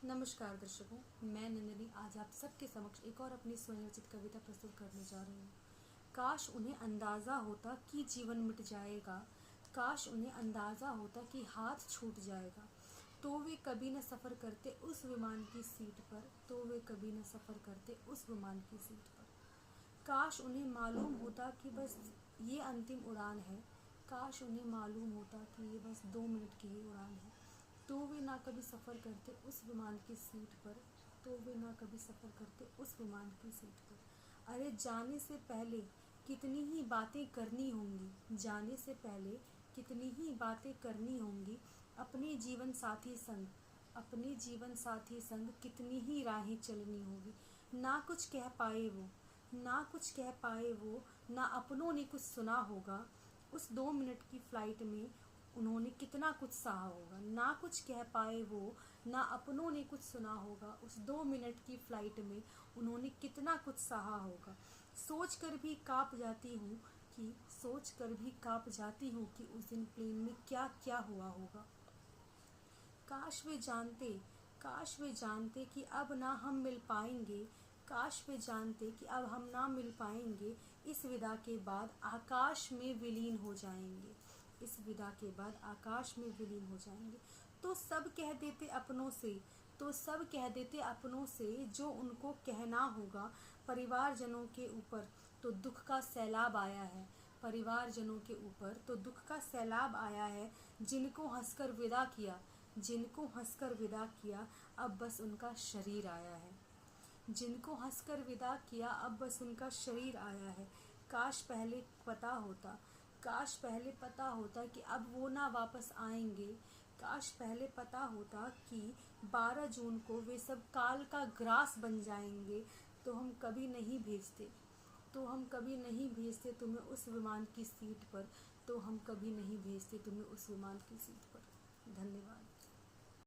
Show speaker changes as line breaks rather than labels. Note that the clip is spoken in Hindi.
नमस्कार दर्शकों, मैं नंदिनी आज आप सबके समक्ष एक और अपनी स्वरचित कविता प्रस्तुत करने जा रही हूँ। काश उन्हें अंदाज़ा होता कि जीवन मिट जाएगा, काश उन्हें अंदाज़ा होता कि हाथ छूट जाएगा, तो वे कभी न सफ़र करते उस विमान की सीट पर, तो वे कभी न सफ़र करते उस विमान की सीट पर। काश उन्हें मालूम होता कि बस ये अंतिम उड़ान है, काश उन्हें मालूम होता कि ये बस 2 मिनट की ही उड़ान है, तो वे ना कभी सफ़र करते उस विमान की सीट पर, तो वे ना कभी सफ़र करते उस विमान की सीट पर। अरे जाने से पहले कितनी ही बातें करनी होंगी, जाने से पहले कितनी ही बातें करनी होंगी, अपने जीवन साथी संग, अपने जीवन साथी संग कितनी ही राहें चलनी होगी। ना कुछ कह पाए वो, ना कुछ कह पाए वो, ना अपनों ने कुछ सुना होगा, उस 2 मिनट की फ़्लाइट में उन्होंने कितना कुछ सहा होगा। ना कुछ कह पाए वो, ना अपनों ने कुछ सुना होगा, उस 2 मिनट की फ़्लाइट में उन्होंने कितना कुछ सहा होगा। सोच कर भी काँप जाती हूँ कि उस दिन प्लेन में क्या क्या हुआ होगा। काश वे जानते कि अब ना हम मिल पाएंगे, काश वे जानते कि अब हम ना मिल पाएंगे, इस विदा के बाद आकाश में विलीन हो जाएंगे, इस विदा के बाद आकाश में विलीन हो जाएंगे। तो सब कह देते अपनों से, तो सब कह देते अपनों से जो उनको कहना होगा। परिवारजनों के ऊपर तो दुख का सैलाब आया है, परिवारजनों के ऊपर तो दुख का सैलाब आया है। जिनको हंसकर विदा किया, जिनको हंसकर विदा किया, अब बस उनका शरीर आया है, जिनको हंसकर विदा किया, अब बस उनका शरीर आया है। काश पहले पता होता, काश पहले पता होता कि अब वो ना वापस आएंगे, काश पहले पता होता कि 12 जून को वे सब काल का ग्रास बन जाएंगे, तो हम कभी नहीं भेजते, तो हम कभी नहीं भेजते तुम्हें उस विमान की सीट पर, तो हम कभी नहीं भेजते तुम्हें उस विमान की सीट पर। धन्यवाद।